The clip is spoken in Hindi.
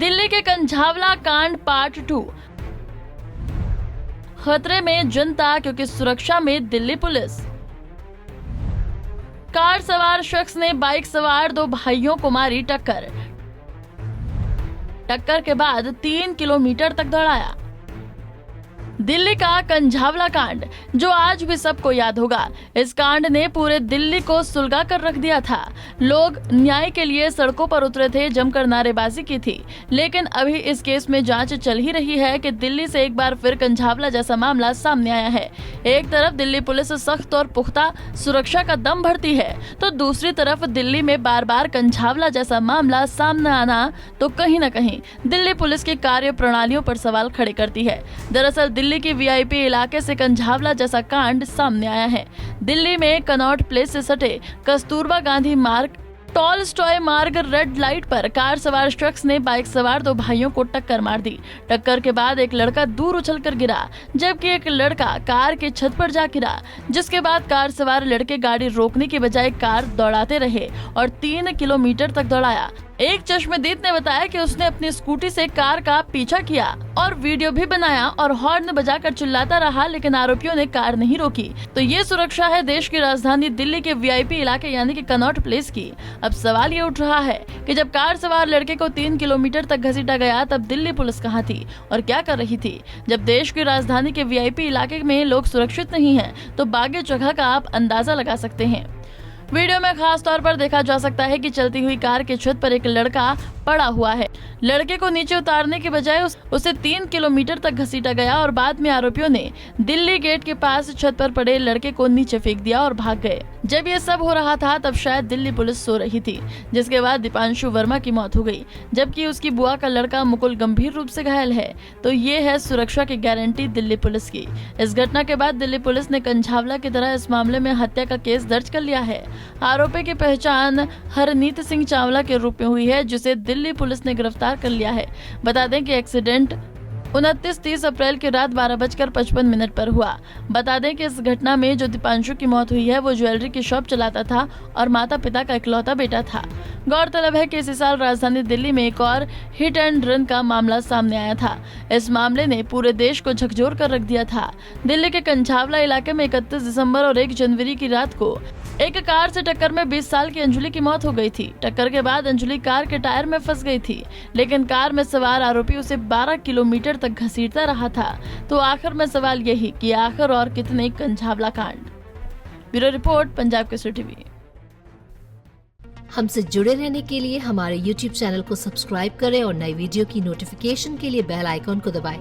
दिल्ली के कंझावला कांड पार्ट 2। खतरे में जनता क्योंकि सुरक्षा में दिल्ली पुलिस। कार सवार शख्स ने बाइक सवार दो भाइयों को मारी टक्कर। टक्कर के बाद 3 किलोमीटर तक दौड़ाया। दिल्ली का कंझावला कांड जो आज भी सबको याद होगा। इस कांड ने पूरे दिल्ली को सुलगा कर रख दिया था। लोग न्याय के लिए सड़कों पर उतरे थे, जमकर नारेबाजी की थी। लेकिन अभी इस केस में जांच चल ही रही है कि दिल्ली से एक बार फिर कंझावला जैसा मामला सामने आया है। एक तरफ दिल्ली पुलिस सख्त और पुख्ता सुरक्षा का दम भरती है, तो दूसरी तरफ दिल्ली में बार बार कंझावला जैसा मामला सामने आना तो कहीं न कहीं दिल्ली पुलिस की कार्य प्रणालियों पर सवाल खड़े करती है। दरअसल दिल्ली के वीआईपी इलाके से कंझावला जैसा कांड सामने आया है। दिल्ली में कनॉट प्लेस से सटे कस्तूरबा गांधी मार्ग टॉलस्टॉय मार्ग रेड लाइट पर कार सवार शख्स ने बाइक सवार दो भाइयों को टक्कर मार दी। टक्कर के बाद एक लड़का दूर उछलकर गिरा, जबकि एक लड़का कार के छत पर जा गिरा। जिसके बाद कार सवार लड़के गाड़ी रोकने के बजाय कार दौड़ाते रहे और 3 किलोमीटर तक दौड़ाया। एक चश्मदीद ने बताया कि उसने अपनी स्कूटी से कार का पीछा किया और वीडियो भी बनाया और हॉर्न बजाकर चिल्लाता रहा, लेकिन आरोपियों ने कार नहीं रोकी। तो ये सुरक्षा है देश की राजधानी दिल्ली के वीआईपी इलाके यानी कि कनॉट प्लेस की। अब सवाल ये उठ रहा है कि जब कार सवार लड़के को 3 किलोमीटर तक घसीटा गया, तब दिल्ली पुलिस कहाँ थी और क्या कर रही थी? जब देश की राजधानी के वीआईपी इलाके में लोग सुरक्षित नहीं है, तो बाकी जगह का आप अंदाजा लगा सकते हैं। वीडियो में खास तौर पर देखा जा सकता है कि चलती हुई कार के छत पर एक लड़का पड़ा हुआ है। लड़के को नीचे उतारने के बजाय उसे 3 किलोमीटर तक घसीटा गया और बाद में आरोपियों ने दिल्ली गेट के पास छत पर पड़े लड़के को नीचे फेंक दिया और भाग गए। जब ये सब हो रहा था तब शायद दिल्ली पुलिस सो रही थी, जिसके बाद दीपांशु वर्मा की मौत हो गई, जबकि उसकी बुआ का लड़का मुकुल गंभीर रूप से घायल है। तो ये है सुरक्षा की गारंटी दिल्ली पुलिस की। इस घटना के बाद दिल्ली पुलिस ने कंझावला की तरह इस मामले में हत्या का केस दर्ज कर लिया है। आरोपी की पहचान हरनीत सिंह चावला के रूप में हुई है, जिसे दिल्ली पुलिस ने गिरफ्तार कर लिया है। बता दें कि एक्सीडेंट 29-30 अप्रैल की रात 12:55 पर हुआ। बता दें कि इस घटना में जो दीपांशु की मौत हुई है वो ज्वेलरी की शॉप चलाता था और माता पिता का इकलौता बेटा था। गौरतलब है कि इसी साल राजधानी दिल्ली में एक और हिट एंड रन का मामला सामने आया था। इस मामले ने पूरे देश को झकझोर कर रख दिया था। दिल्ली के कंझावला इलाके में 31 दिसंबर और 1 जनवरी की रात को एक कार से टक्कर में 20 साल की अंजलि की मौत हो गई थी। टक्कर के बाद अंजलि कार के टायर में फंस गई थी, लेकिन कार में सवार आरोपी उसे 12 किलोमीटर तक घसीटता रहा था। तो आखिर में सवाल यही कि आखिर और कितने कंझावला कांड। Bureau report, Punjab Kesari TV. हमसे जुड़े रहने के लिए हमारे YouTube चैनल को सब्सक्राइब करें और नई वीडियो की नोटिफिकेशन के लिए बेल आइकॉन को दबाएं।